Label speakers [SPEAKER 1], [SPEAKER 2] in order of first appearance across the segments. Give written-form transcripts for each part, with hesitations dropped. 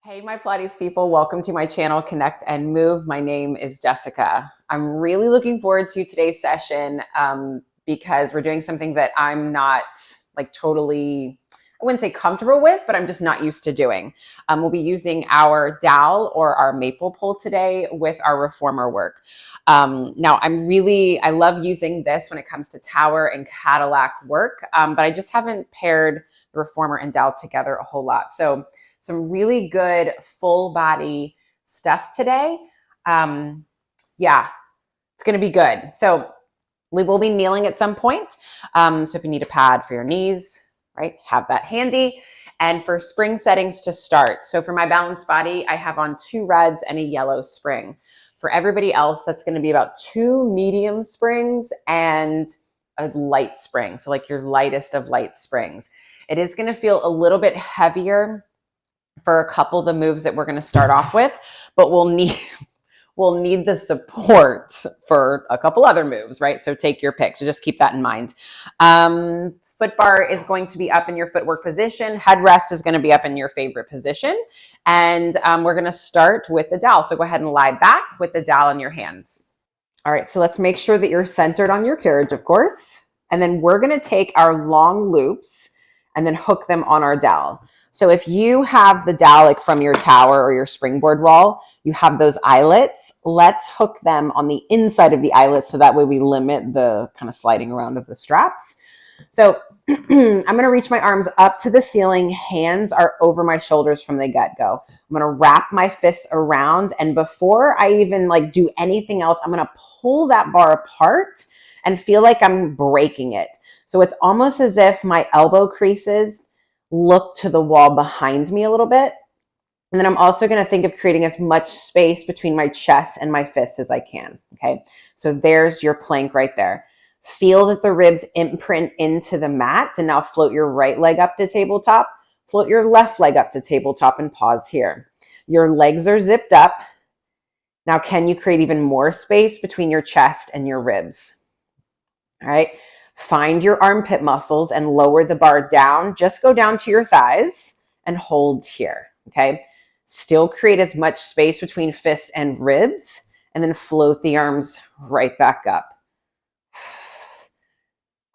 [SPEAKER 1] Hey, my Pilates people, welcome to my channel, Connect and Move. My name is Jessica. I'm really looking forward to today's session because we're doing something that I'm not totally, I wouldn't say comfortable with, but I'm just not used to doing. We'll be using our dowel or our maple pole today with our reformer work. Now, I love using this when it comes to tower and Cadillac work, but I just haven't paired the reformer and dowel together a whole lot. So some really good full body stuff today. Yeah, it's going to be good. So we will be kneeling at some point. So if you need a pad for your knees, right, have that handy. And for spring settings to start. So for my balanced body, I have on 2 reds and a yellow spring. For everybody else, that's going to be about 2 medium springs and a light spring. So like your lightest of light springs. It is going to feel a little bit heavier for a couple of the moves that we're going to start off with, but we'll need the support for a couple other moves, right? So take your pick. So just keep that in mind. Foot bar is going to be up in your footwork position. Headrest is going to be up in your favorite position. And we're going to start with the dowel. So go ahead and lie back with the dowel in your hands. All right, so let's make sure that you're centered on your carriage, of course. And then we're going to take our long loops and then hook them on our dowel. So if you have the dowel like from your tower or your springboard wall, you have those eyelets. Let's hook them on the inside of the eyelets so that way we limit the kind of sliding around of the straps. So I'm going to reach my arms up to the ceiling. Hands are over my shoulders from the get-go. I'm going to wrap my fists around, and before I even do anything else, I'm going to pull that bar apart and feel like I'm breaking it. So it's almost as if my elbow creases look to the wall behind me a little bit. And then I'm also going to think of creating as much space between my chest and my fists as I can. Okay. So there's your plank right there. Feel that the ribs imprint into the mat, and now float your right leg up to tabletop, float your left leg up to tabletop, and pause here. Your legs are zipped up. Now, can you create even more space between your chest and your ribs? All right. Find your armpit muscles and lower the bar down. Just go down to your thighs and hold here, okay? Still create as much space between fists and ribs, and then float the arms right back up.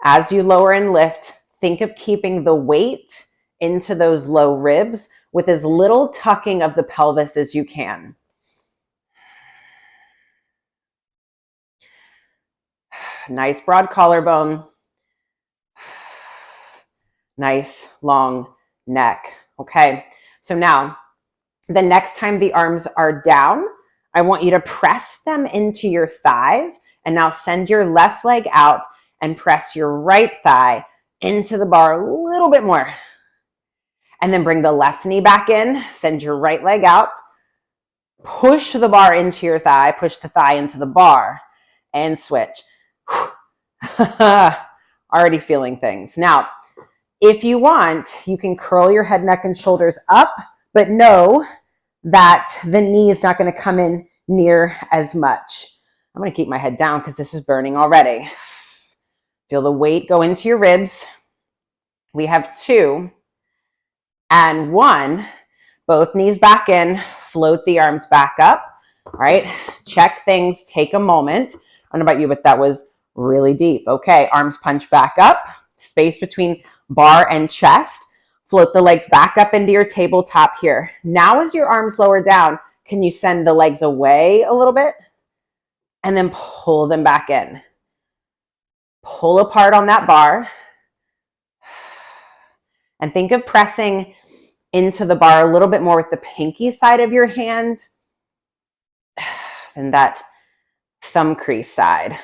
[SPEAKER 1] As you lower and lift, think of keeping the weight into those low ribs with as little tucking of the pelvis as you can. Nice broad collarbone. Nice long neck. Okay. So now the next time the arms are down, I want you to press them into your thighs, and now send your left leg out and press your right thigh into the bar a little bit more. And then bring the left knee back in, send your right leg out, push the bar into your thigh, push the thigh into the bar, and switch. Already feeling things. Now, if you want, you can curl your head, neck, and shoulders up, but know that the knee is not going to come in near as much. I'm going to keep my head down because this is burning already. Feel the weight go into your ribs. We have 2 and 1. Both knees back in. Float the arms back up. All right. Check things. Take a moment. I don't know about you, but that was really deep. Okay. Arms punch back up. Space between bar and chest. Float the legs back up into your tabletop here. Now as your arms lower down, can you send the legs away a little bit? And then pull them back in. Pull apart on that bar. And think of pressing into the bar a little bit more with the pinky side of your hand than that thumb crease side.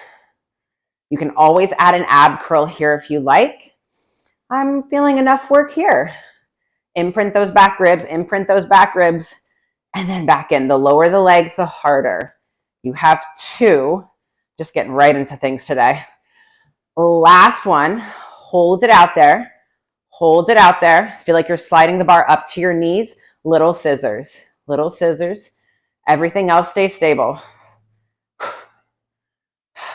[SPEAKER 1] You can always add an ab curl here if you like. I'm feeling enough work here. Imprint those back ribs, and then back in. The lower the legs, the harder. You have 2. Just getting right into things today. Last one. Hold it out there. Hold it out there. Feel like you're sliding the bar up to your knees. Little scissors. Little scissors. Everything else stays stable.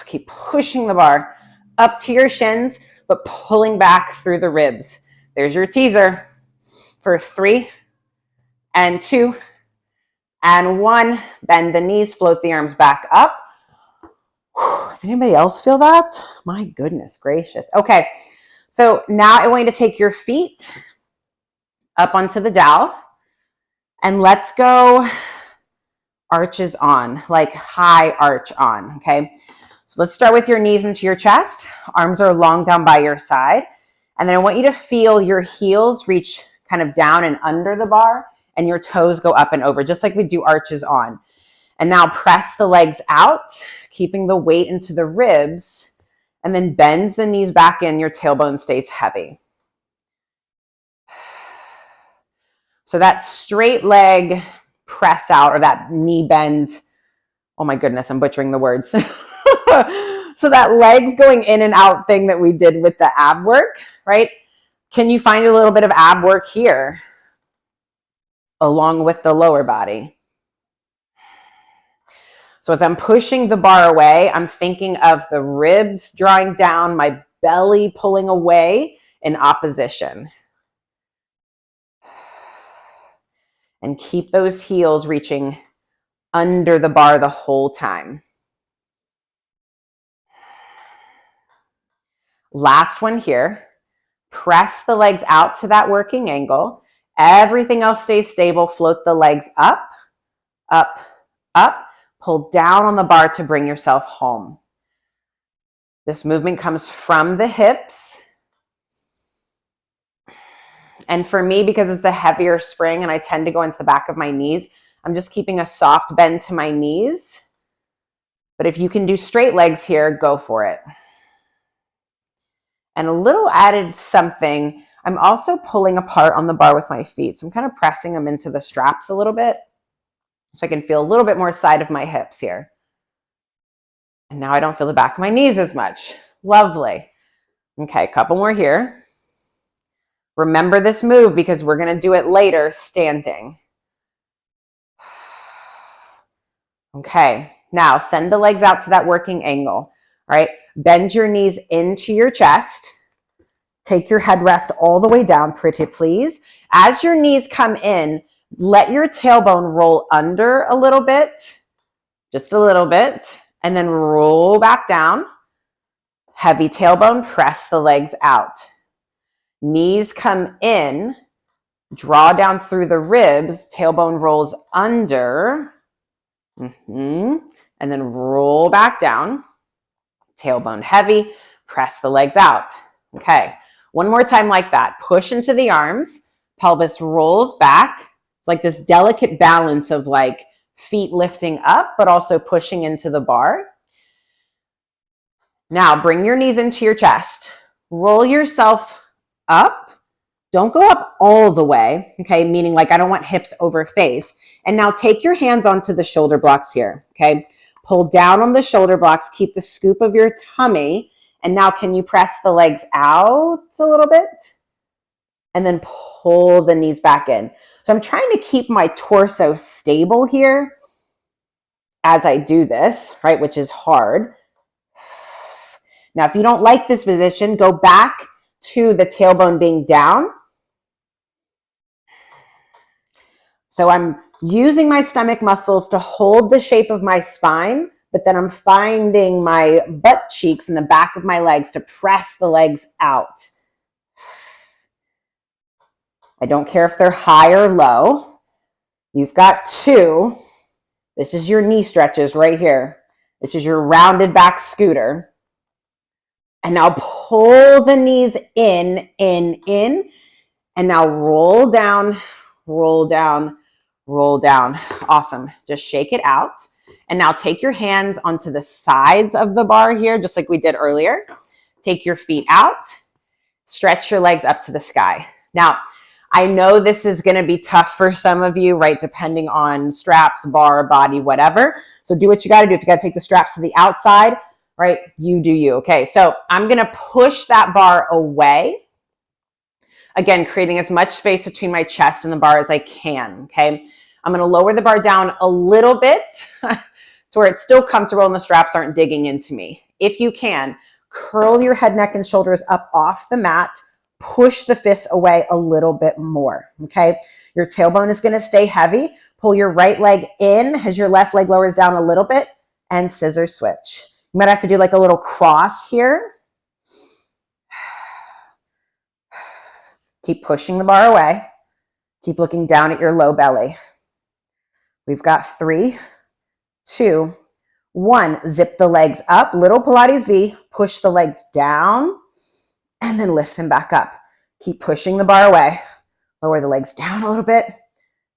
[SPEAKER 1] Keep pushing the bar up to your shins, but pulling back through the ribs. There's your teaser for 3 and 2, and 1. Bend the knees, float the arms back up. Does anybody else feel that? My goodness gracious. Okay, so now I want you to take your feet up onto the dowel, and let's go arches on, like high arch on, okay? So let's start with your knees into your chest. Arms are long down by your side. And then I want you to feel your heels reach kind of down and under the bar, and your toes go up and over, just like we do arches on. And now press the legs out, keeping the weight into the ribs, and then bend the knees back in. Your tailbone stays heavy. So that straight leg press out, or that knee bend, oh my goodness, I'm butchering the words. So that legs going in and out thing that we did with the ab work, right? Can you find a little bit of ab work here along with the lower body? So as I'm pushing the bar away, I'm thinking of the ribs drawing down, my belly pulling away in opposition. And keep those heels reaching under the bar the whole time. Last one here. Press the legs out to that working angle. Everything else stays stable. Float the legs up, up, up. Pull down on the bar to bring yourself home. This movement comes from the hips. And for me, because it's the heavier spring and I tend to go into the back of my knees, I'm just keeping a soft bend to my knees. But if you can do straight legs here, go for it. And a little added something, I'm also pulling apart on the bar with my feet. So I'm kind of pressing them into the straps a little bit so I can feel a little bit more side of my hips here. And now I don't feel the back of my knees as much. Lovely. Okay, a couple more here. Remember this move because we're going to do it later standing. Okay, now send the legs out to that working angle. All right, bend your knees into your chest. Take your headrest all the way down, pretty please. As your knees come in, let your tailbone roll under a little bit, just a little bit, and then roll back down. Heavy tailbone, press the legs out. Knees come in, draw down through the ribs, tailbone rolls under, and then roll back down. Tailbone heavy, press the legs out. Okay, one more time like that. Push into the arms, pelvis rolls back. It's like this delicate balance of like feet lifting up, but also pushing into the bar. Now bring your knees into your chest. Roll yourself up. Don't go up all the way, okay? Meaning like I don't want hips over face. And now take your hands onto the shoulder blocks here, okay? Pull down on the shoulder blocks, keep the scoop of your tummy. And now can you press the legs out a little bit? And then pull the knees back in. So I'm trying to keep my torso stable here as I do this, right? Which is hard. Now, if you don't like this position, go back to the tailbone being down. So I'm using my stomach muscles to hold the shape of my spine, but then I'm finding my butt cheeks in the back of my legs to press the legs out. I don't care if they're high or low. You've got 2. This is your knee stretches right here. This is your rounded back scooter. And now pull the knees in. And now roll down, roll down, roll down. Awesome. Just shake it out. And now take your hands onto the sides of the bar here, just like we did earlier. Take your feet out. Stretch your legs up to the sky. Now, I know this is going to be tough for some of you, right? Depending on straps, bar, body, whatever. So do what you got to do. If you got to take the straps to the outside, right? You do you. Okay, so I'm going to push that bar away. Again, creating as much space between my chest and the bar as I can, okay? I'm going to lower the bar down a little bit to where it's still comfortable and the straps aren't digging into me. If you can, curl your head, neck, and shoulders up off the mat. push the fists away a little bit more, okay? Your tailbone is gonna stay heavy. Pull your right leg in as your left leg lowers down a little bit and scissor switch. You might have to do like a little cross here. Keep pushing the bar away. Keep looking down at your low belly. We've got 3, 2, 1. Zip the legs up, little Pilates V. Push the legs down and then lift them back up. Keep pushing the bar away. Lower the legs down a little bit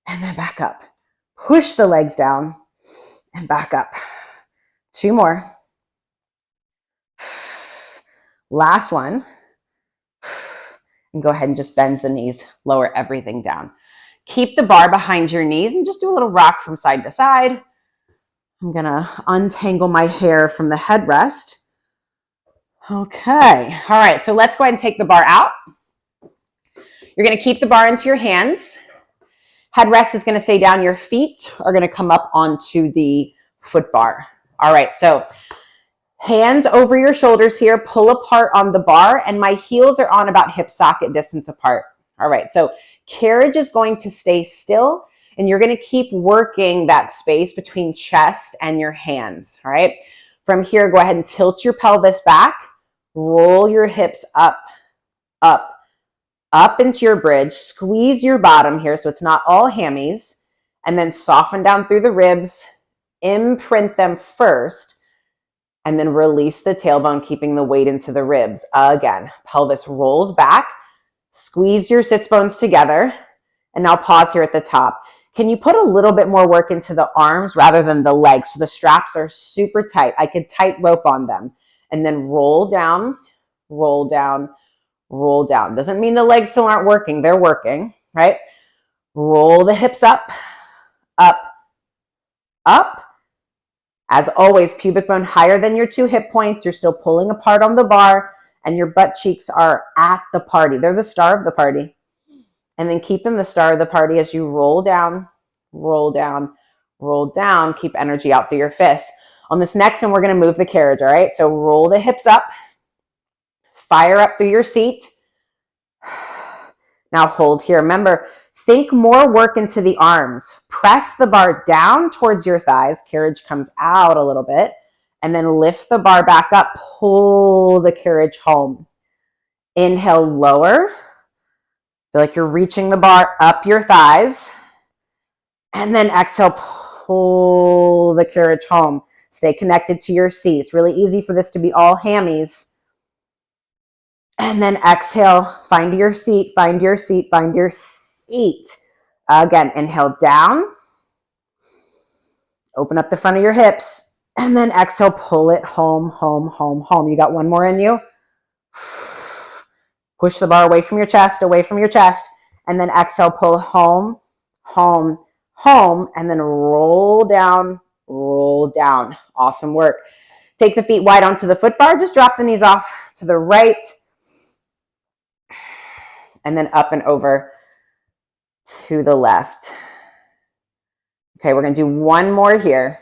[SPEAKER 1] and then back up. Push the legs down and back up. 2 more. Last one. And go ahead and just bend the knees, lower everything down. Keep the bar behind your knees and just do a little rock from side to side. I'm gonna untangle my hair from the headrest. Okay, all right, so let's go ahead and take the bar out. You're gonna keep the bar into your hands. Headrest is gonna stay down. Your feet are gonna come up onto the foot bar. All right, so hands over your shoulders here, pull apart on the bar, and my heels are on about hip socket distance apart. All right, so carriage is going to stay still, and you're gonna keep working that space between chest and your hands, all right? From here, go ahead and tilt your pelvis back, roll your hips up, up, up into your bridge, squeeze your bottom here so it's not all hammies, and then soften down through the ribs, imprint them first, and then release the tailbone, keeping the weight into the ribs. Again, pelvis rolls back, squeeze your sits bones together, and now pause here at the top. Can you put a little bit more work into the arms rather than the legs? So the straps are super tight. I could tight rope on them. And then roll down, roll down, roll down. Doesn't mean the legs still aren't working. They're working, right? Roll the hips up, up, up. As always, pubic bone higher than your 2 hip points. You're still pulling apart on the bar, and your butt cheeks are at the party. They're the star of the party. And then keep them the star of the party as you roll down, roll down, roll down. Keep energy out through your fists. On this next one, we're going to move the carriage, all right? So roll the hips up, fire up through your seat. Now hold here. Remember, think more work into the arms. Press the bar down towards your thighs. Carriage comes out a little bit. And then lift the bar back up. Pull the carriage home. Inhale, lower. Feel like you're reaching the bar up your thighs. And then exhale, pull the carriage home. Stay connected to your seat. It's really easy for this to be all hammies. And then exhale, find your seat, find your seat, find your seat. Again, inhale down. Open up the front of your hips. And then exhale, pull it home, home, home, home. You got one more in you. Push the bar away from your chest, away from your chest. And then exhale, pull home, home, home. And then roll down, roll down. Awesome work. Take the feet wide onto the foot bar. Just drop the knees off to the right. And then up and over to the left. Okay, we're going to do one more here.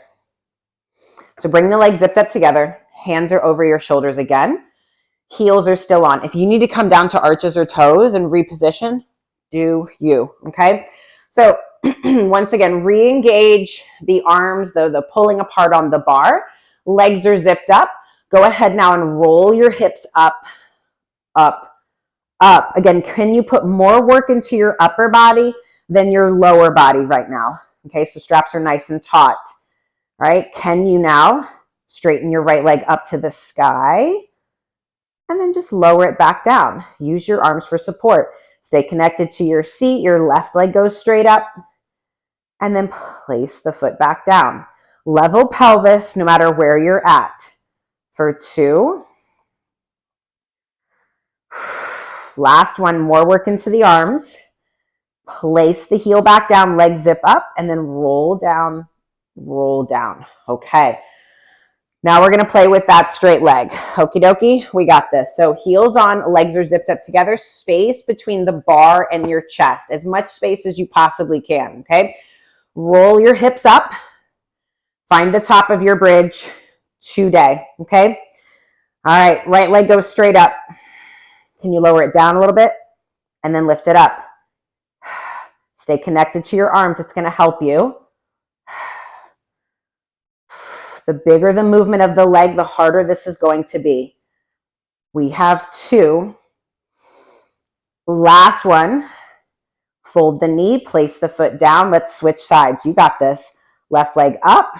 [SPEAKER 1] So bring the legs zipped up together. Hands are over your shoulders again. Heels are still on. If you need to come down to arches or toes and reposition, do you, okay? So once again, re-engage the arms, the pulling apart on the bar. Legs are zipped up. Go ahead now and roll your hips up, up, up. Again, can you put more work into your upper body than your lower body right now? Okay, so straps are nice and taut. All right, can you now straighten your right leg up to the sky and then just lower it back down? Use your arms for support. Stay connected to your seat. Your left leg goes straight up and then place the foot back down. Level pelvis no matter where you're at. For 2. Last one, more work into the arms. Place the heel back down, legs zip up, and then roll down, roll down. Okay. Now we're going to play with that straight leg. Okie dokie, we got this. So heels on, legs are zipped up together, space between the bar and your chest, as much space as you possibly can, okay? Roll your hips up, find the top of your bridge today, okay? All right, right leg goes straight up. Can you lower it down a little bit and then lift it up? Stay connected to your arms. It's going to help you. The bigger the movement of the leg, the harder this is going to be. We have 2. Last one. Fold the knee, place the foot down. Let's switch sides. You got this. Left leg up.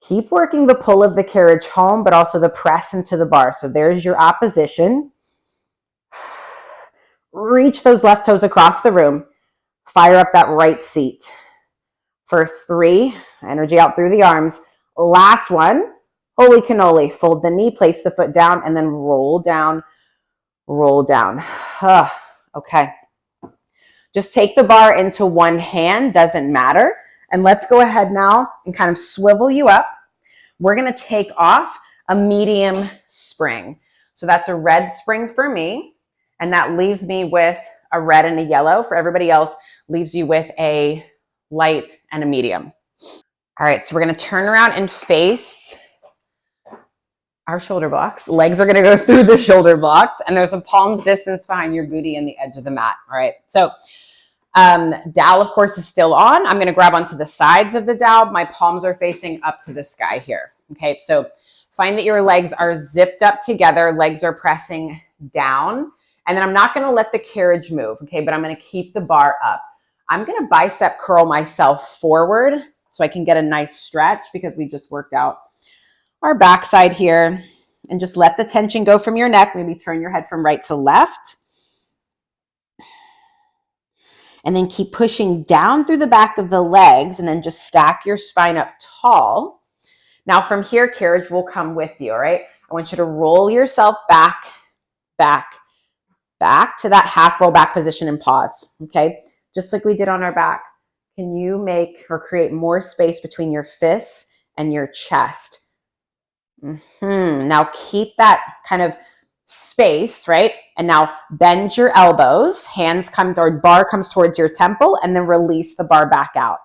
[SPEAKER 1] Keep working the pull of the carriage home, but also the press into the bar. So there's your opposition. Reach those left toes across the room. Fire up that right seat. For 3, energy out through the arms. Last one, holy cannoli. Fold the knee, place the foot down, and then roll down, roll down. Okay. Just take the bar into one hand, doesn't matter. And let's go ahead now and kind of swivel you up. We're going to take off a medium spring. So that's a red spring for me. And that leaves me with a red and a yellow. For everybody else, leaves you with a light and a medium. All right, so we're going to turn around and face our shoulder blocks. Legs are going to go through the shoulder blocks, and there's a palm's distance behind your booty and the edge of the mat. All right, so dowel, of course, is still on. I'm going to grab onto the sides of the dowel. My palms are facing up to the sky here. Okay, so find that your legs are zipped up together. Legs are pressing down. And then I'm not going to let the carriage move, okay, but I'm going to keep the bar up. I'm going to bicep curl myself forward so I can get a nice stretch because we just worked out our backside here. And just let the tension go from your neck. Maybe turn your head from right to left. And then keep pushing down through the back of the legs and then just stack your spine up tall. Now from here, carriage will come with you, all right? I want you to roll yourself back, back, back to that half roll back position and pause, okay? Just like we did on our back. Can you make or create more space between your fists and your chest? Now keep that kind of space, right? And now bend your elbows, hands come toward, bar comes towards your temple, and then release the bar back out.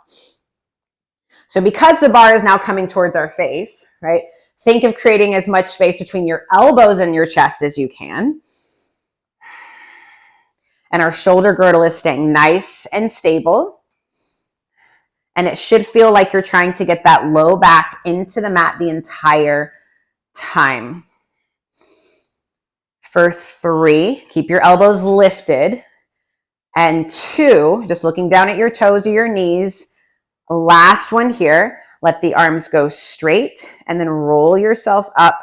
[SPEAKER 1] So because the bar is now coming towards our face, right? Think of creating as much space between your elbows and your chest as you can. And our shoulder girdle is staying nice and stable. And it should feel like you're trying to get that low back into the mat the entire time. For 3, keep your elbows lifted. And 2, just looking down at your toes or your knees. Last one here, let the arms go straight and then roll yourself up,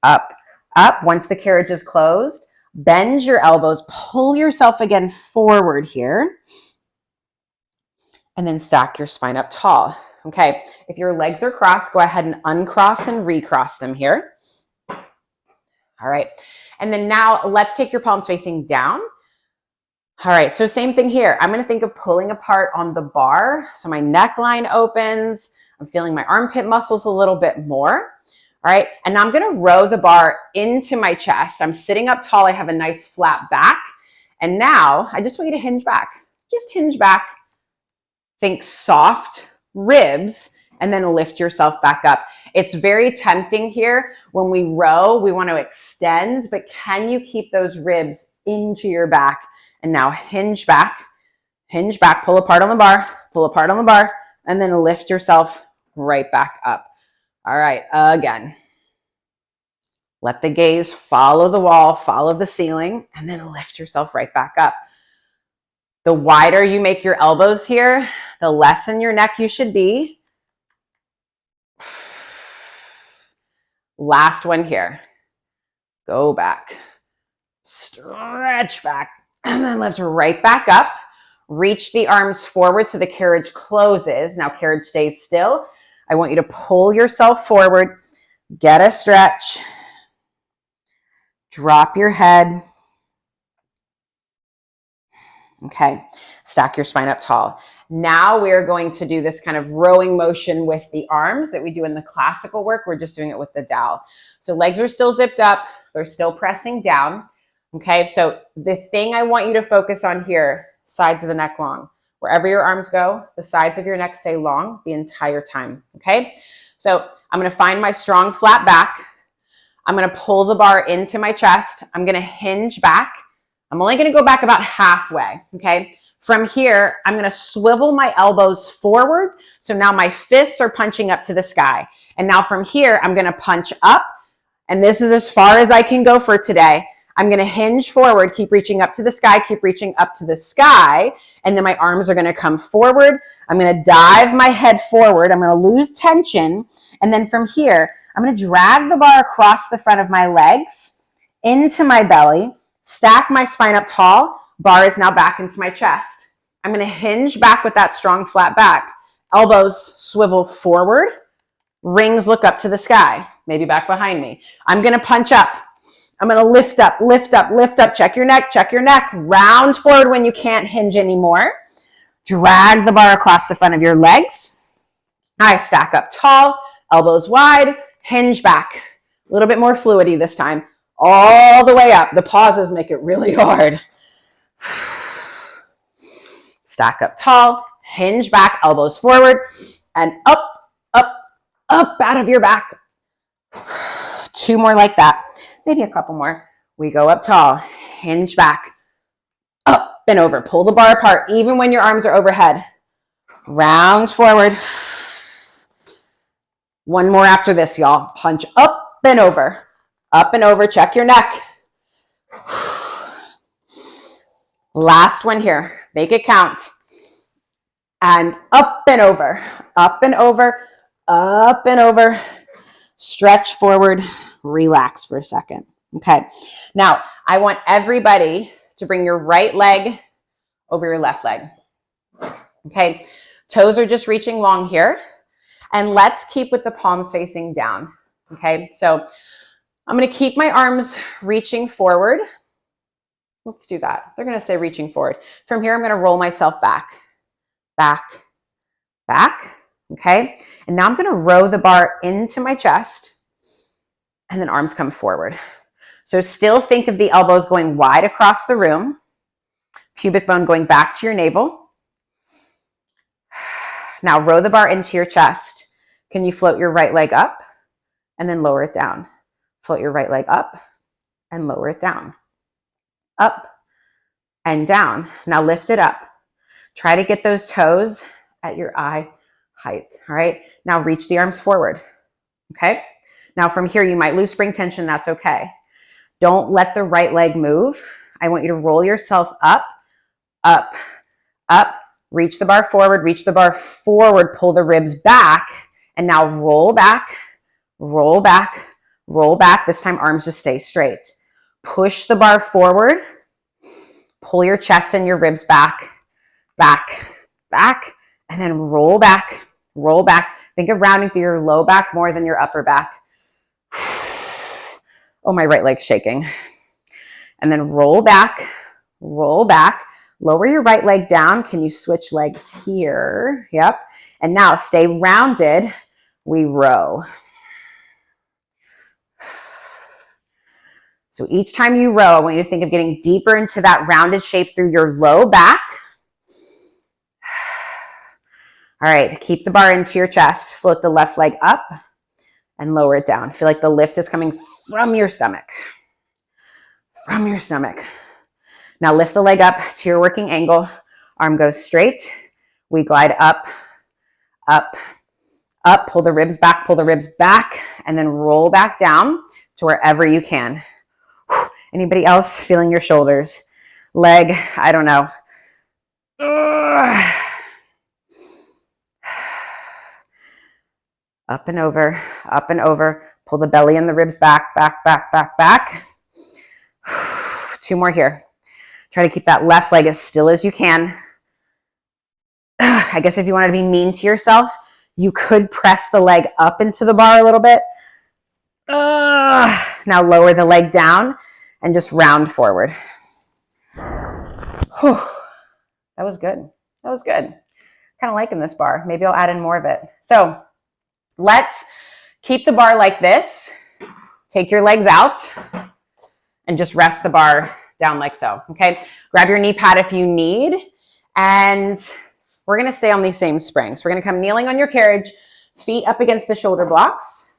[SPEAKER 1] up, up. Once the carriage is closed, bend your elbows, pull yourself again forward here, and then stack your spine up tall. Okay, if your legs are crossed, go ahead and uncross and recross them here. All right, and then now let's take your palms facing down. All right, so same thing here. I'm going to think of pulling apart on the bar. So my neckline opens. I'm feeling my armpit muscles a little bit more. All right, and now I'm going to row the bar into my chest. I'm sitting up tall. I have a nice flat back. And now I just want you to hinge back. Just hinge back. Think soft ribs and then lift yourself back up. It's very tempting here. When we row, we want to extend, but can you keep those ribs into your back? And now hinge back, pull apart on the bar, and then lift yourself right back up. All right, again. Let the gaze follow the wall, follow the ceiling, and then lift yourself right back up. The wider you make your elbows here, the less in your neck you should be. Last one here. Go back. Stretch back. And then lift right back up. Reach the arms forward so the carriage closes. Now carriage stays still. I want you to pull yourself forward. Get a stretch. Drop your head. Okay, stack your spine up tall. Now we are going to do this kind of rowing motion with the arms that we do in the classical work. We're just doing it with the dowel. So legs are still zipped up. They're still pressing down. Okay, so the thing I want you to focus on here, sides of the neck long. Wherever your arms go, the sides of your neck stay long the entire time. Okay, so I'm going to find my strong flat back. I'm going to pull the bar into my chest. I'm going to hinge back. I'm only going to go back about halfway, okay? From here, I'm going to swivel my elbows forward. So now my fists are punching up to the sky. And now from here, I'm going to punch up. And this is as far as I can go for today. I'm going to hinge forward, keep reaching up to the sky, keep reaching up to the sky. And then my arms are going to come forward. I'm going to dive my head forward. I'm going to lose tension. And then from here, I'm going to drag the bar across the front of my legs into my belly, stack my spine up tall. Bar is now back into my chest. I'm going to hinge back with that strong flat back. Elbows swivel forward. Rings look up to the sky, maybe back behind me. I'm going to punch up. I'm going to lift up, lift up, lift up. Check your neck, check your neck. Round forward when you can't hinge anymore. Drag the bar across the front of your legs. I stack up tall, elbows wide, hinge back. A little bit more fluidity this time. All the way up. The pauses make it really hard. Stack up tall, hinge back, elbows forward, and up, up, up out of your back. 2 more like that. Maybe a couple more. We go up tall, hinge back, up and over. Pull the bar apart, even when your arms are overhead. Round forward. 1 more after this, y'all. Punch up and over. Up and over. Check your neck. Last one here. Make it count. And up and over. Up and over. Up and over. Stretch forward. Relax for a second. Okay. Now, I want everybody to bring your right leg over your left leg. Okay. Toes are just reaching long here. And let's keep with the palms facing down. Okay. So I'm going to keep my arms reaching forward. Let's do that. They're going to stay reaching forward. From here, I'm going to roll myself back, back, back. Okay. And now I'm going to row the bar into my chest. And then arms come forward. So still think of the elbows going wide across the room. Pubic bone going back to your navel. Now row the bar into your chest. Can you float your right leg up and then lower it down? Float your right leg up and lower it down. Up and down. Now lift it up. Try to get those toes at your eye height. All right. Now reach the arms forward. Okay. Now from here, you might lose spring tension. That's okay. Don't let the right leg move. I want you to roll yourself up, up, up. Reach the bar forward, reach the bar forward, pull the ribs back, and now roll back, roll back, roll back. This time arms just stay straight. Push the bar forward, pull your chest and your ribs back, back, back, and then roll back, roll back. Think of rounding through your low back more than your upper back. Oh, my right leg's shaking. And then roll back, lower your right leg down. Can you switch legs here? Yep. And now stay rounded. We row. So each time you row, I want you to think of getting deeper into that rounded shape through your low back. All right, keep the bar into your chest. Float the left leg up and lower it down. Feel like the lift is coming from your stomach. From your stomach. Now lift the leg up to your working angle. Arm goes straight. We glide up, up, up. Pull the ribs back, and then roll back down to wherever you can. Anybody else feeling your shoulders? Leg, I don't know. Up and over, up and over. Pull the belly and the ribs back, back, back, back, back. 2 more here. Try to keep that left leg as still as you can. I guess if you wanted to be mean to yourself, you could press the leg up into the bar a little bit. Now lower the leg down and just round forward. Whew. That was good. That was good. Kind of liking this bar. Maybe I'll add in more of it. So let's keep the bar like this. Take your legs out and just rest the bar down like so. Okay. Grab your knee pad if you need. And we're going to stay on these same springs. We're going to come kneeling on your carriage, feet up against the shoulder blocks.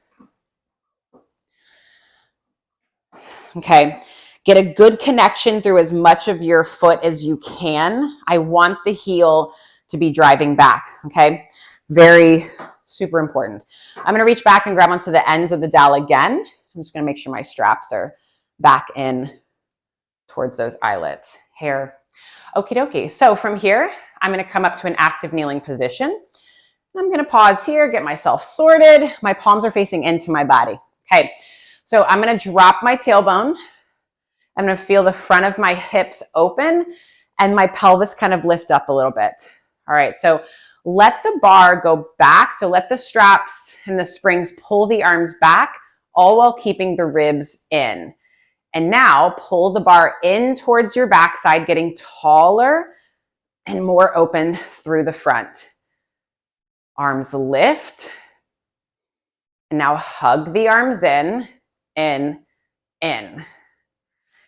[SPEAKER 1] okay? Get a good connection through as much of your foot as you can. I want the heel to be driving back, okay? Very super important. I'm gonna reach back and grab onto the ends of the dowel again. I'm just gonna make sure my straps are back in towards those eyelets. Hair. Okie dokie. So from here, I'm gonna come up to an active kneeling position. I'm gonna pause here, get myself sorted. My palms are facing into my body. Okay, so I'm gonna drop my tailbone. I'm gonna feel the front of my hips open and my pelvis kind of lift up a little bit. All right, so let the bar go back. So let the straps and the springs pull the arms back, all while keeping the ribs in. And now pull the bar in towards your backside, getting taller and more open through the front. Arms lift. And now hug the arms in.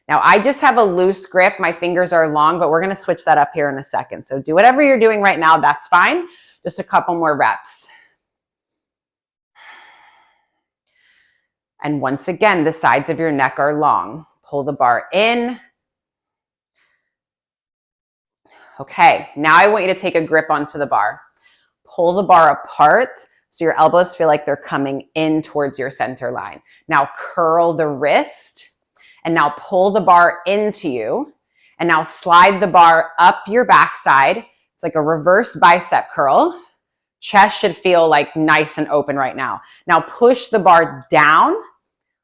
[SPEAKER 1] Now I just have a loose grip. My fingers are long, but we're gonna switch that up here in a second. So do whatever you're doing right now, that's fine. Just a couple more reps. And once again, the sides of your neck are long. Pull the bar in. Okay, now I want you to take a grip onto the bar. Pull the bar apart so your elbows feel like they're coming in towards your center line. Now curl the wrist. And now pull the bar into you. And now slide the bar up your backside. It's like a reverse bicep curl. Chest should feel like nice and open right now. Now push the bar down.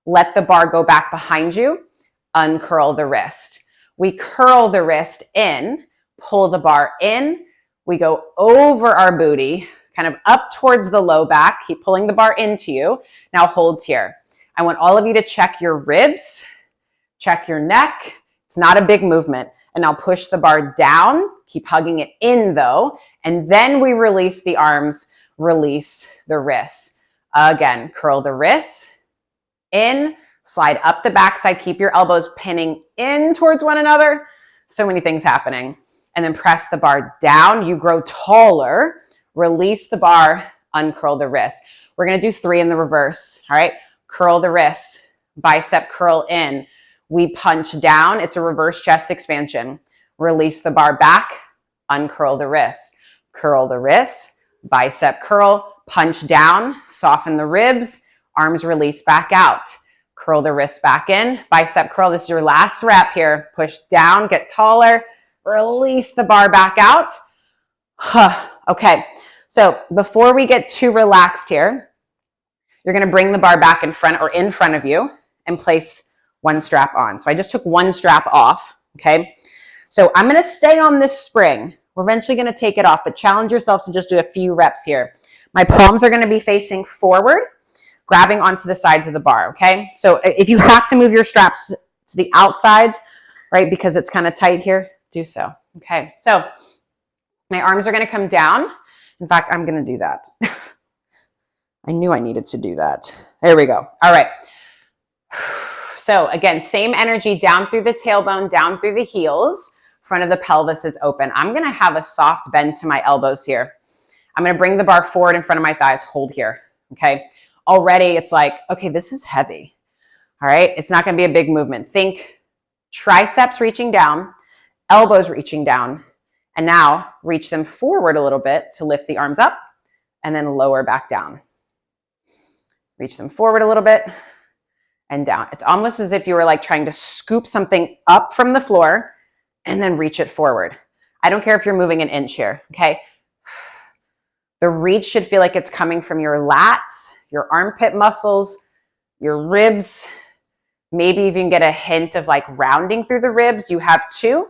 [SPEAKER 1] Let the bar go back behind you. Uncurl the wrist. We curl the wrist in. Pull the bar in. We go over our booty, kind of up towards the low back. Keep pulling the bar into you. Now hold here. I want all of you to check your ribs. Check your neck. It's not a big movement. And now push the bar down. Keep hugging it in though. And then we release the arms, release the wrists. Again, curl the wrists in, slide up the backside. Keep your elbows pinning in towards one another. So many things happening. And then press the bar down. You grow taller. Release the bar, uncurl the wrist. We're going to do 3 in the reverse. All right. Curl the wrist, bicep curl in. We punch down. It's a reverse chest expansion. Release the bar back, uncurl the wrist. Curl the wrist, bicep curl, punch down, soften the ribs, arms release back out. Curl the wrist back in, bicep curl. This is your last rep here. Push down, get taller, release the bar back out. Okay, so before we get too relaxed here, you're gonna bring the bar back in front or in front of you and place one strap on. So I just took one strap off, okay? So I'm gonna stay on this spring. We're eventually gonna take it off, but challenge yourself to just do a few reps here. My palms are gonna be facing forward, grabbing onto the sides of the bar, okay? So if you have to move your straps to the outsides, right, because it's kind of tight here, do so, okay? So my arms are gonna come down. In fact, I'm gonna do that. I knew I needed to do that. There we go, all right. So again, same energy down through the tailbone, down through the heels. Front of the pelvis is open. I'm gonna have a soft bend to my elbows here. I'm gonna bring the bar forward in front of my thighs, hold here, okay? Already it's like, okay, this is heavy, all right? It's not gonna be a big movement. Think triceps reaching down, elbows reaching down, and now reach them forward a little bit to lift the arms up and then lower back down. Reach them forward a little bit and down. It's almost as if you were like trying to scoop something up from the floor and then reach it forward. I don't care if you're moving an inch here, okay? The reach should feel like it's coming from your lats, your armpit muscles, your ribs. Maybe even get a hint of like rounding through the ribs. You have 2.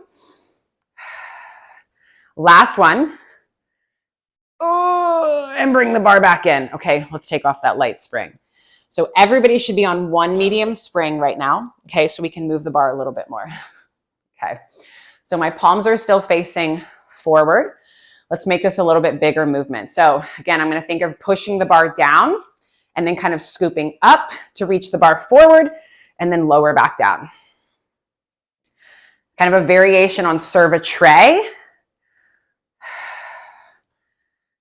[SPEAKER 1] Last one. Oh, and bring the bar back in. Okay, let's take off that light spring. So everybody should be on one medium spring right now. Okay, so we can move the bar a little bit more. Okay, so my palms are still facing forward. Let's make this a little bit bigger movement. So again, I'm gonna think of pushing the bar down and then kind of scooping up to reach the bar forward and then lower back down. Kind of a variation on serve a tray.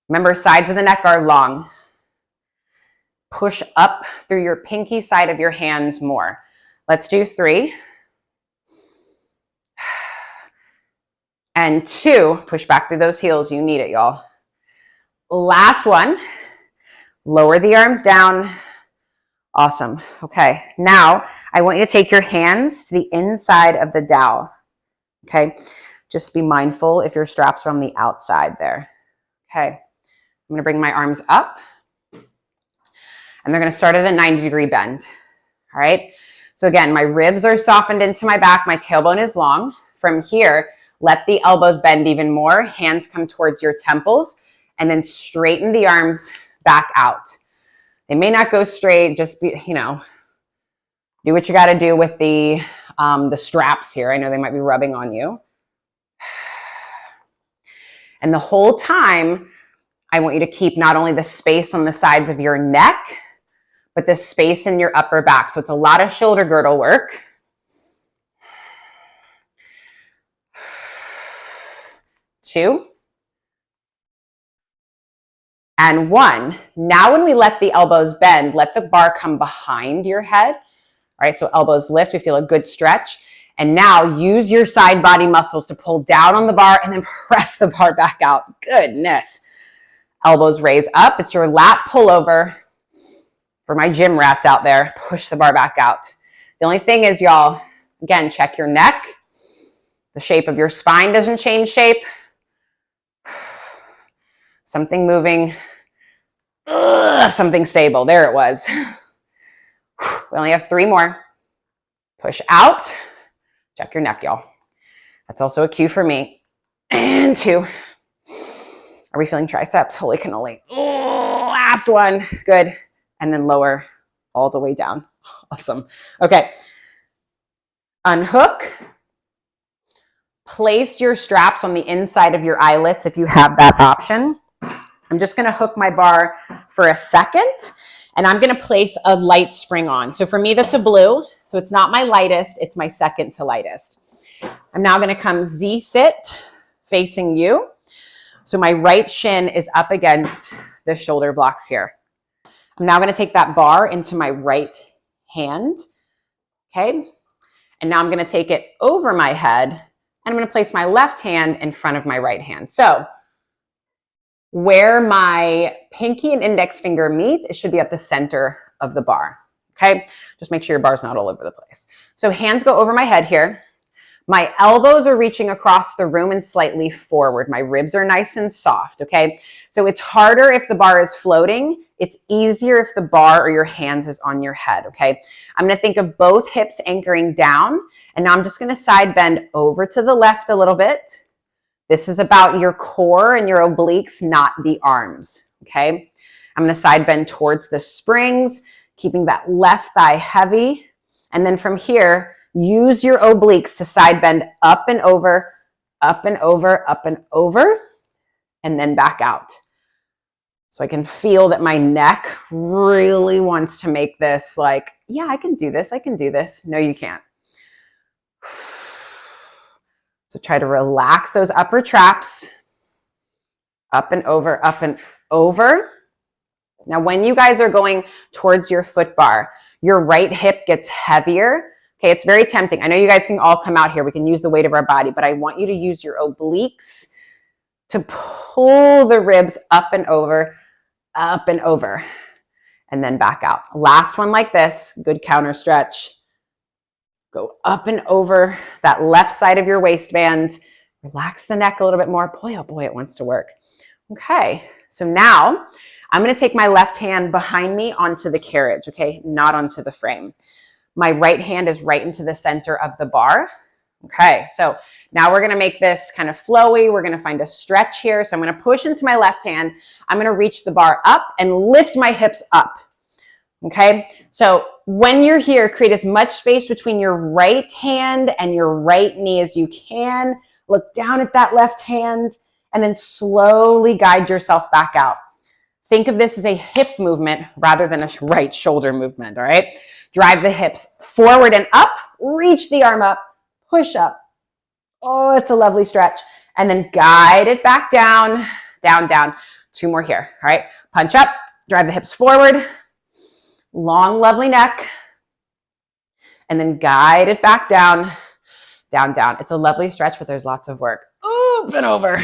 [SPEAKER 1] Remember, sides of the neck are long. Push up through your pinky side of your hands more. Let's do 3. And 2, push back through those heels. You need it, y'all. Last one. Lower the arms down. Awesome. Okay. Now I want you to take your hands to the inside of the dowel. Okay. Just be mindful if your straps are on the outside there. Okay. I'm going to bring my arms up and they're going to start at a 90-degree bend. All right. So again, my ribs are softened into my back. My tailbone is long. From here, let the elbows bend even more. Hands come towards your temples and then straighten the arms back out. They may not go straight, just be, do what you got to do with the straps here. I know they might be rubbing on you. And the whole time, I want you to keep not only the space on the sides of your neck, but the space in your upper back. So it's a lot of shoulder girdle work. 2. And 1. Now when we let the elbows bend, let the bar come behind your head. All right, so elbows lift, we feel a good stretch. And now use your side body muscles to pull down on the bar and then press the bar back out. Goodness. Elbows raise up. It's your lat pullover. For my gym rats out there, push the bar back out. The only thing is, y'all, again, check your neck. The shape of your spine doesn't change shape. Something moving. Something stable. There it was. We only have 3 more. Push out. Check your neck, y'all. That's also a cue for me. And 2. Are we feeling triceps? Holy cannoli. Last one. Good. And then lower all the way down. Awesome. Okay. Unhook. Place your straps on the inside of your eyelets if you have that option. I'm just going to hook my bar for a second, and I'm going to place a light spring on. So for me, that's a blue. So it's not my lightest. It's my second to lightest. I'm now going to come Z-sit facing you. So my right shin is up against the shoulder blocks here. I'm now going to take that bar into my right hand. Okay. And now I'm going to take it over my head, and I'm going to place my left hand in front of my right hand. So where my pinky and index finger meet, it should be at the center of the bar. Okay. Just make sure your bar's not all over the place. So hands go over my head here. My elbows are reaching across the room and slightly forward. My ribs are nice and soft. Okay. So it's harder if the bar is floating. It's easier if the bar or your hands is on your head. Okay. I'm going to think of both hips anchoring down. And now I'm just going to side bend over to the left a little bit. This is about your core and your obliques, not the arms. Okay. I'm going to side bend towards the springs, keeping that left thigh heavy. And then from here, use your obliques to side bend up and over, up and over, up and over, and then back out. So I can feel that my neck really wants to make this like, yeah, I can do this. I can do this. No, you can't. So try to relax those upper traps. Up and over, up and over. Now, when you guys are going towards your foot bar, your right hip gets heavier. Okay, it's very tempting. I know you guys can all come out here. We can use the weight of our body, but I want you to use your obliques to pull the ribs up and over, and then back out. Last one like this, good counter stretch. Go up and over that left side of your waistband. Relax the neck a little bit more. Boy, oh boy, it wants to work. Okay, so now I'm going to take my left hand behind me onto the carriage, okay, not onto the frame. My right hand is right into the center of the bar. Okay, so now we're going to make this kind of flowy. We're going to find a stretch here. So I'm going to push into my left hand. I'm going to reach the bar up and lift my hips up. Okay, so when you're here, create as much space between your right hand and your right knee as you can. Look down at that left hand and then slowly guide yourself back out. Think of this as a hip movement rather than a right shoulder movement, all right? Drive the hips forward and up, reach the arm up, push up. Oh, it's a lovely stretch. And then guide it back down, down, down. 2 more here, all right? Punch up, drive the hips forward. Long, lovely neck. and then guide it back down, down, down. It's a lovely stretch, but there's lots of work. Up and over.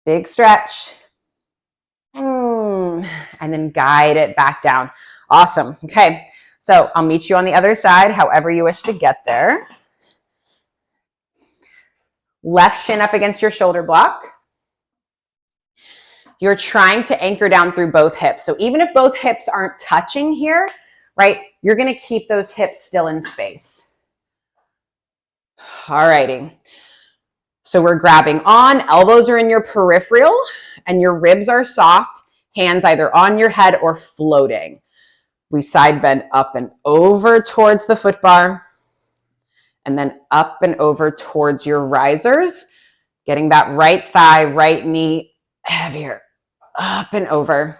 [SPEAKER 1] Big stretch. And then guide it back down. Awesome. Okay. So I'll meet you on the other side, however you wish to get there. Left shin up against your shoulder block. You're trying to anchor down through both hips. So even if both hips aren't touching here, right, you're going to keep those hips still in space. All righty. So we're grabbing on, elbows are in your peripheral, and your ribs are soft, hands either on your head or floating. We side bend up and over towards the foot bar, and then up and over towards your risers, getting that right thigh, right knee heavier, up and over.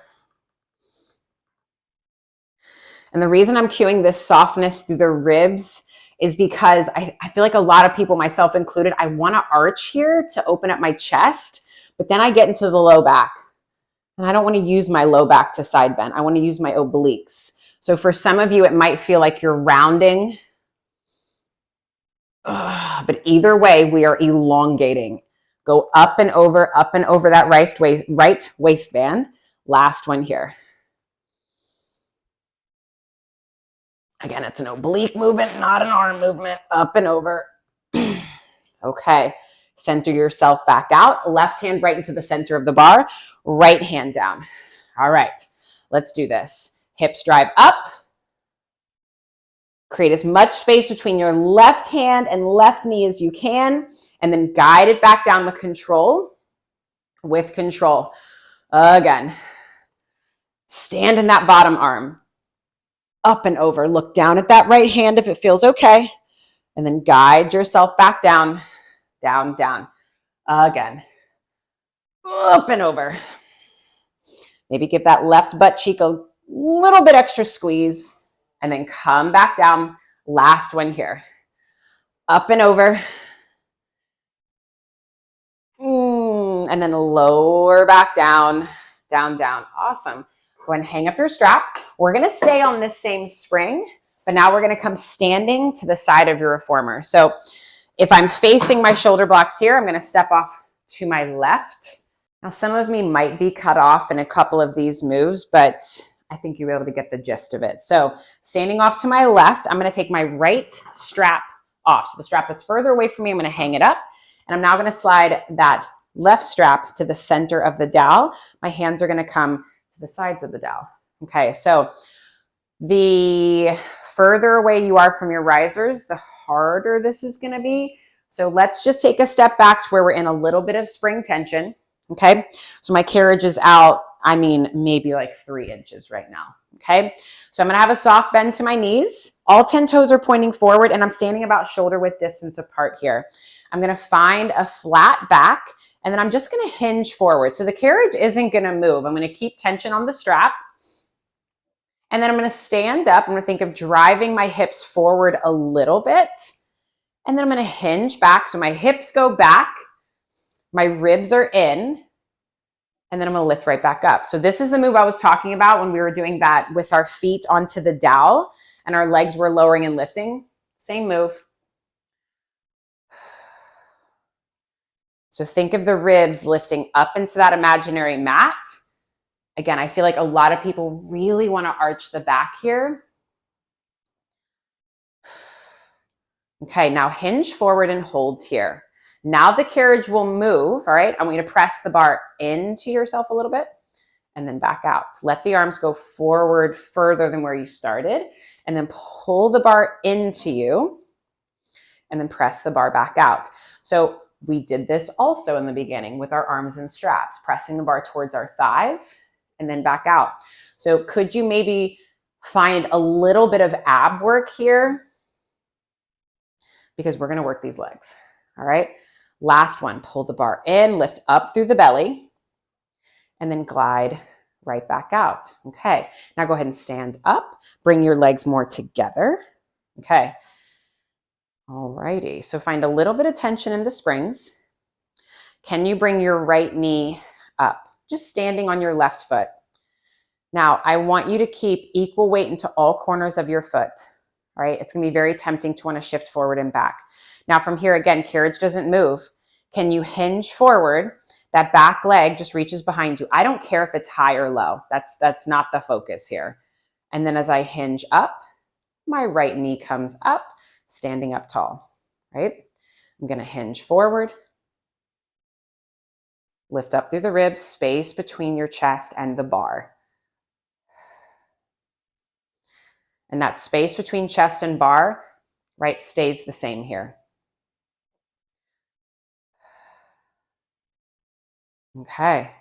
[SPEAKER 1] And the reason I'm cueing this softness through the ribs is because I feel like a lot of people, myself included, I want to arch here to open up my chest, but then I get into the low back. And I don't want to use my low back to side bend. I want to use my obliques. So for some of you, it might feel like you're rounding. But either way, we are elongating. Go up and over that right waistband. Last one here. Again, it's an oblique movement, not an arm movement. Up and over. Okay. Center yourself back out. Left hand right into the center of the bar. Right hand down. All right. Let's do this. Hips drive up. Create as much space between your left hand and left knee as you can. And then guide it back down with control. With control. Again. Stand in that bottom arm. Up and over. Look down at that right hand if it feels okay. And then guide yourself back down, down, down. Again. Up and over. Maybe give that left butt cheek a little bit extra squeeze. And then come back down. Last one here. Up and over. And then lower back down, down, down. Awesome. Go ahead and hang up your strap. We're going to stay on this same spring, but now we're going to come standing to the side of your reformer. So if I'm facing my shoulder blocks here, I'm going to step off to my left. Now, some of me might be cut off in a couple of these moves, but I think you'll be able to get the gist of it. So standing off to my left, I'm going to take my right strap off. So the strap that's further away from me, I'm going to hang it up. And I'm now going to slide that left strap to the center of the dowel. My hands are going to come to the sides of the dowel. Okay, so the further away you are from your risers, the harder this is going to be. So let's just take a step back to where we're in a little bit of spring tension. Okay, so my carriage is out, maybe like 3 inches right now. Okay, so I'm going to have a soft bend to my knees. All 10 toes are pointing forward, and I'm standing about shoulder width distance apart here. I'm going to find a flat back, and then I'm just going to hinge forward. So the carriage isn't going to move. I'm going to keep tension on the strap. And then I'm going to stand up. I'm going to think of driving my hips forward a little bit. And then I'm going to hinge back. So my hips go back. My ribs are in. And then I'm going to lift right back up. So this is the move I was talking about when we were doing that with our feet onto the dowel and our legs were lowering and lifting. Same move. So think of the ribs lifting up into that imaginary mat. Again, I feel like a lot of people really want to arch the back here. Okay, now hinge forward and hold here. Now the carriage will move, all right? I want you to press the bar into yourself a little bit and then back out. Let the arms go forward further than where you started and then pull the bar into you and then press the bar back out. So we did this also in the beginning with our arms and straps, pressing the bar towards our thighs and then back out. So could you maybe find a little bit of ab work here? Because we're going to work these legs. All right. Last one, pull the bar in, lift up through the belly, and then glide right back out. Okay. Now go ahead and stand up, bring your legs more together. Okay. All righty. So find a little bit of tension in the springs. Can you bring your right knee up? Just standing on your left foot. Now, I want you to keep equal weight into all corners of your foot. All right, it's gonna be very tempting to wanna shift forward and back. Now from here, again, carriage doesn't move. Can you hinge forward? That back leg just reaches behind you. I don't care if it's high or low. That's not the focus here. And then as I hinge up, my right knee comes up, standing up tall, right? I'm gonna hinge forward, lift up through the ribs, space between your chest and the bar. And that space between chest and bar, right, stays the same here. Okay.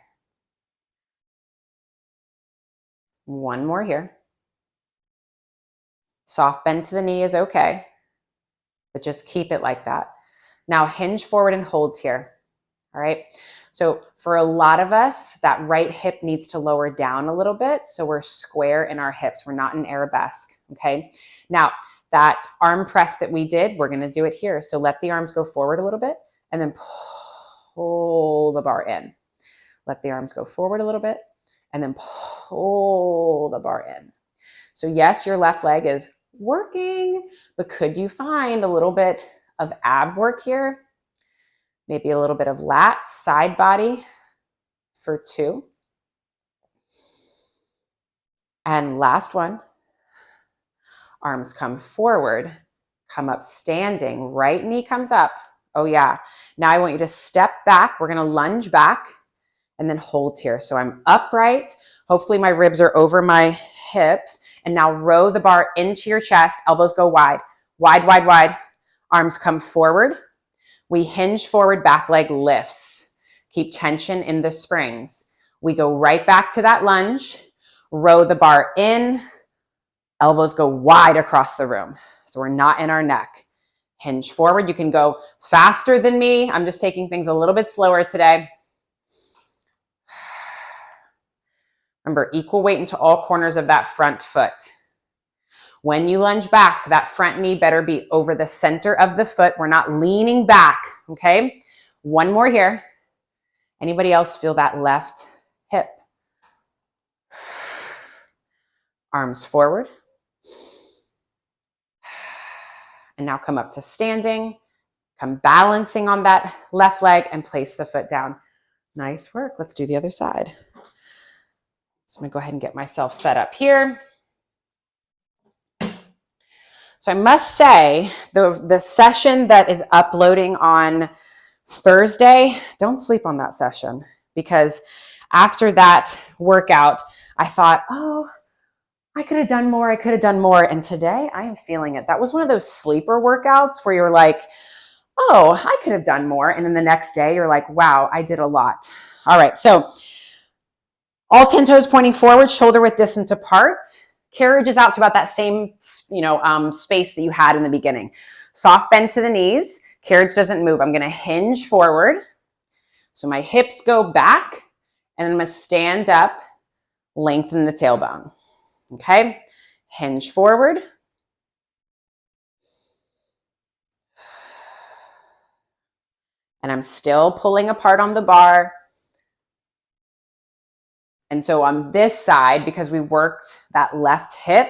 [SPEAKER 1] One more here. Soft bend to the knee is okay, but just keep it like that. Now hinge forward and hold here. All right. So for a lot of us, that right hip needs to lower down a little bit. So we're square in our hips. We're not in arabesque. Okay. Now that arm press that we did, we're going to do it here. So let the arms go forward a little bit and then pull the bar in. Let the arms go forward a little bit and then pull the bar in. So yes, your left leg is working, but could you find a little bit of ab work here? Maybe a little bit of lat, side body for 2. And last one. Arms come forward, come up standing, right knee comes up. Oh yeah. Now I want you to step back. We're gonna lunge back and then hold here. So I'm upright. Hopefully my ribs are over my hips. And now row the bar into your chest. Elbows go wide, wide, wide, wide. Arms come forward. We hinge forward, back leg lifts. Keep tension in the springs. We go right back to that lunge. Row the bar in. Elbows go wide across the room. So we're not in our neck. Hinge forward. You can go faster than me. I'm just taking things a little bit slower today. Remember, equal weight into all corners of that front foot. When you lunge back, that front knee better be over the center of the foot. We're not leaning back, okay? One more here. Anybody else feel that left hip? Arms forward. And now come up to standing. Come balancing on that left leg and place the foot down. Nice work. Let's do the other side. So I'm gonna go ahead and get myself set up here. So I must say, the session that is uploading on Thursday, don't sleep on that session, because after that workout, I thought, oh, I could have done more. I could have done more. And today I am feeling it. That was one of those sleeper workouts where you're like, oh, I could have done more. And then the next day you're like, wow, I did a lot. All right. So all 10 toes pointing forward, shoulder width distance apart. Carriage is out to about that same, space that you had in the beginning. Soft bend to the knees. Carriage doesn't move. I'm going to hinge forward. So my hips go back and I'm going to stand up, lengthen the tailbone. Okay. Hinge forward. And I'm still pulling apart on the bar. And so on this side, because we worked that left hip,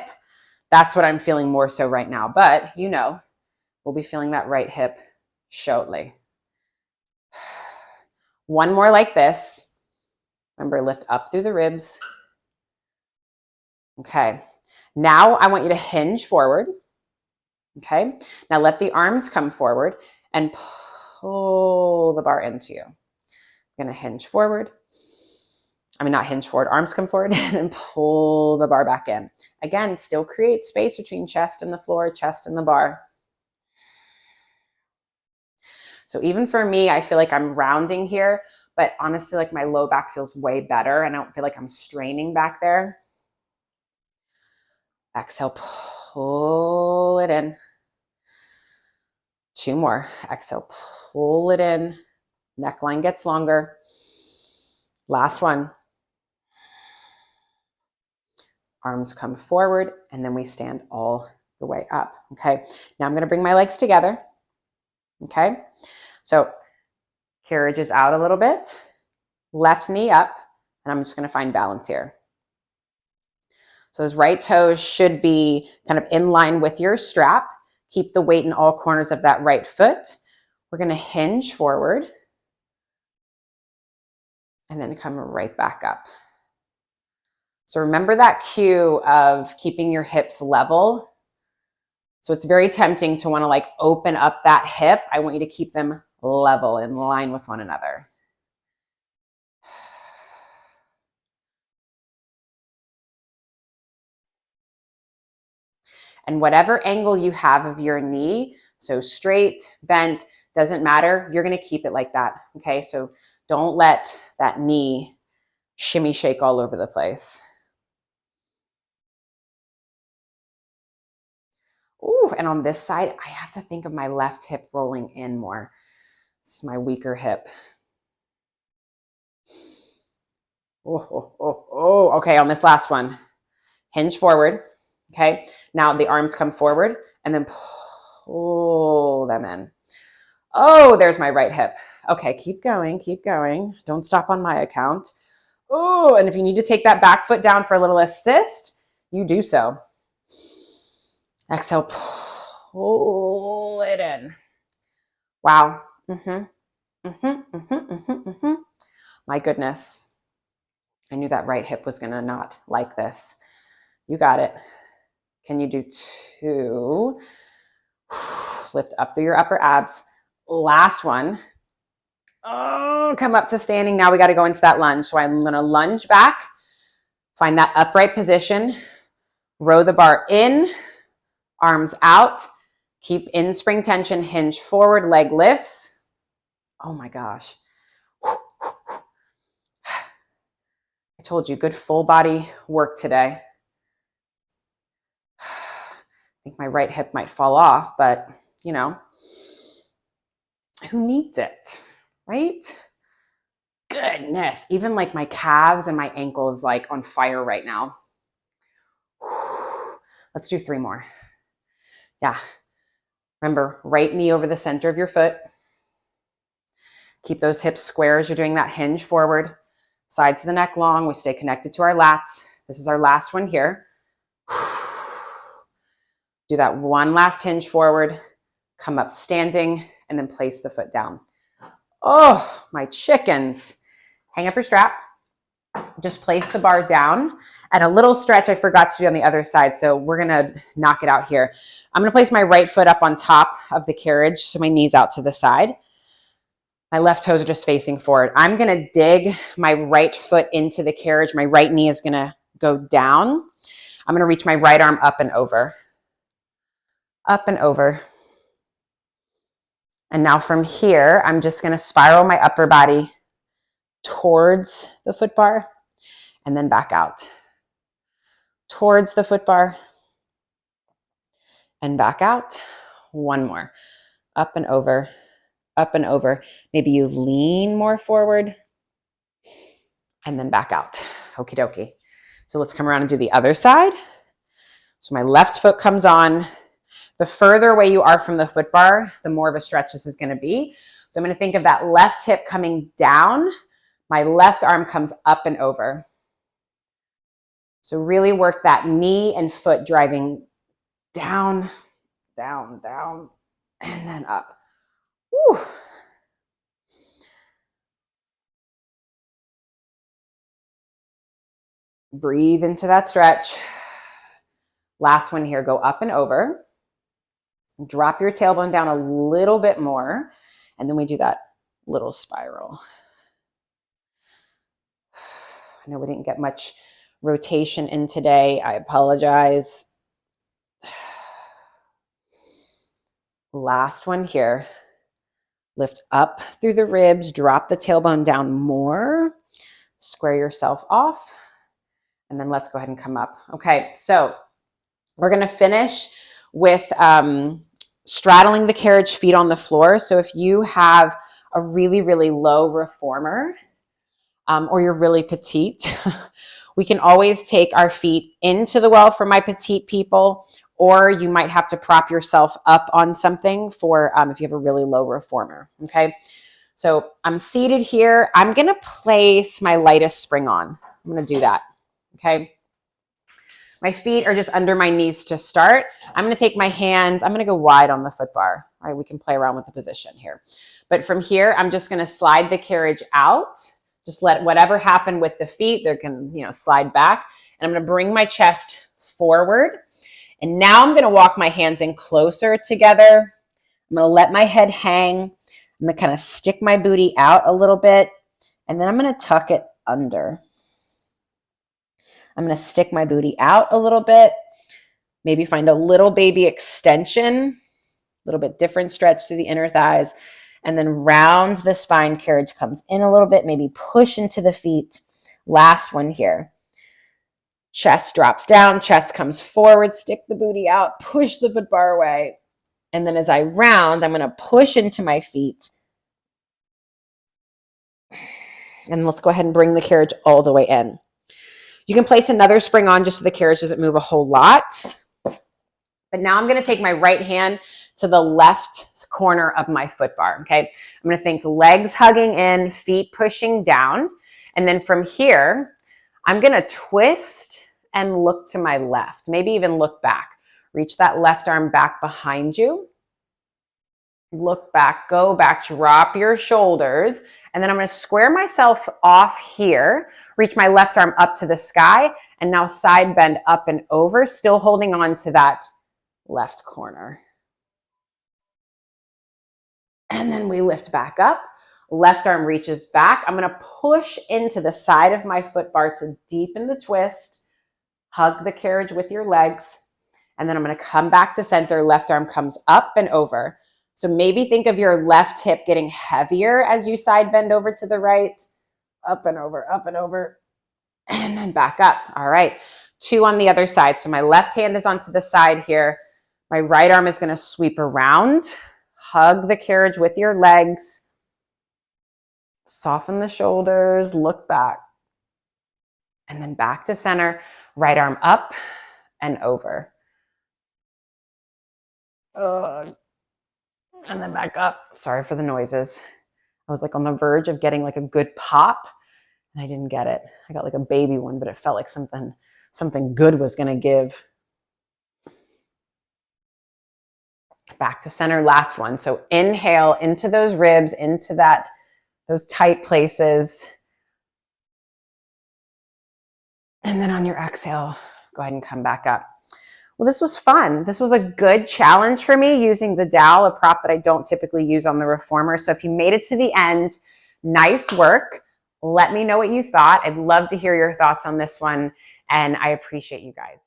[SPEAKER 1] that's what I'm feeling more so right now. But we'll be feeling that right hip shortly. One more like this. Remember, lift up through the ribs. Okay. Now I want you to hinge forward. Okay. Now let the arms come forward and pull the bar into you. I'm going to hinge forward. Not hinge forward, arms come forward and then pull the bar back in. Again, still create space between chest and the floor, chest and the bar. So even for me, I feel like I'm rounding here, but honestly, like my low back feels way better and I don't feel like I'm straining back there. Exhale, pull it in. 2 more. Exhale, pull it in. Neckline gets longer. Last one. Arms come forward, and then we stand all the way up, okay? Now I'm going to bring my legs together, okay? So carriage is out a little bit, left knee up, and I'm just going to find balance here. So those right toes should be kind of in line with your strap. Keep the weight in all corners of that right foot. We're going to hinge forward and then come right back up. So remember that cue of keeping your hips level. So it's very tempting to want to like open up that hip. I want you to keep them level, in line with one another. And whatever angle you have of your knee, so straight, bent, doesn't matter, you're going to keep it like that, okay? So don't let that knee shimmy shake all over the place. Ooh, and on this side, I have to think of my left hip rolling in more. This is my weaker hip. Oh, okay, on this last one, hinge forward, okay? Now the arms come forward and then pull them in. Oh, there's my right hip. Okay, keep going, keep going. Don't stop on my account. Oh, and if you need to take that back foot down for a little assist, you do so. Exhale, pull it in. Wow. My goodness. I knew that right hip was gonna not like this. You got it. Can you do 2? Lift up through your upper abs. Last one. Oh, come up to standing. Now we got to go into that lunge. So I'm going to lunge back, find that upright position, row the bar in, arms out, keep in spring tension, hinge forward, leg lifts. Oh my gosh. I told you, good full body work today. I think my right hip might fall off, but you know, who needs it, right? Goodness, even like my calves and my ankles like on fire right now. Let's do 3 more. Yeah. Remember, right knee over the center of your foot. Keep those hips square as you're doing that hinge forward. Sides of the neck long. We stay connected to our lats. This is our last one here. Do that one last hinge forward. Come up standing and then place the foot down. Oh, my chickens. Hang up your strap. Just place the bar down. And a little stretch I forgot to do on the other side, so we're going to knock it out here. I'm going to place my right foot up on top of the carriage, so my knee's out to the side. My left toes are just facing forward. I'm going to dig my right foot into the carriage. My right knee is going to go down. I'm going to reach my right arm up and over. Up and over. And now from here, I'm just going to spiral my upper body towards the foot bar and then back out. Towards the foot bar and back out. One more. Up and over, up and over. Maybe you lean more forward and then back out. Okie dokie. So let's come around and do the other side. So my left foot comes on. The further away you are from the foot bar, the more of a stretch this is going to be. So I'm going to think of that left hip coming down. My left arm comes up and over. So really work that knee and foot driving down, down, down, and then up. Woo. Breathe into that stretch. Last one here, go up and over. Drop your tailbone down a little bit more, and then we do that little spiral. I know we didn't get much rotation in today. I apologize. Last one here. Lift up through the ribs, drop the tailbone down more, square yourself off, and then let's go ahead and come up. Okay, so we're going to finish with straddling the carriage feet on the floor. So if you have a really, really low reformer or you're really petite, we can always take our feet into the well for my petite people, or you might have to prop yourself up on something for if you have a really low reformer, okay? So I'm seated here. I'm going to place my lightest spring on. I'm going to do that, okay? I'm My feet are just under my knees to start. I'm going to take my hands. I'm going to go wide on the foot bar. All right, we can play around with the position here. But from here, I'm just going to slide the carriage out. Just let whatever happened with the feet, they can, slide back. And I'm going to bring my chest forward. And now I'm going to walk my hands in closer together. I'm going to let my head hang. I'm going to kind of stick my booty out a little bit. And then I'm going to tuck it under. I'm going to stick my booty out a little bit. Maybe find a little baby extension, a little bit different stretch through the inner thighs. And then round the spine, carriage comes in a little bit, maybe push into the feet. Last one here. Chest drops down, chest comes forward, stick the booty out, push the foot bar away. And then as I round, I'm going to push into my feet. And let's go ahead and bring the carriage all the way in. You can place another spring on just so the carriage doesn't move a whole lot. But now I'm going to take my right hand to the left corner of my foot bar, okay? I'm going to think legs hugging in, feet pushing down. And then from here, I'm going to twist and look to my left, maybe even look back. Reach that left arm back behind you. Look back, go back, drop your shoulders. And then I'm going to square myself off here, reach my left arm up to the sky, and now side bend up and over, still holding on to that left corner. And then we lift back up. Left arm reaches back. I'm going to push into the side of my foot bar to deepen the twist. Hug the carriage with your legs. And then I'm going to come back to center. Left arm comes up and over. So maybe think of your left hip getting heavier as you side bend over to the right. Up and over, and then back up. All right. 2 on the other side. So my left hand is onto the side here. My right arm is going to sweep around. Hug the carriage with your legs. Soften the shoulders, look back. And then back to center, right arm up and over. And then back up. Sorry for the noises. I was like on the verge of getting like a good pop and I didn't get it. I got like a baby one, but it felt like something good was going to give. Back to center, last one. So inhale into those ribs, into those tight places. And then on your exhale, go ahead and come back up. Well, this was fun. This was a good challenge for me using the dowel, a prop that I don't typically use on the reformer. So if you made it to the end, nice work. Let me know what you thought. I'd love to hear your thoughts on this one. And I appreciate you guys.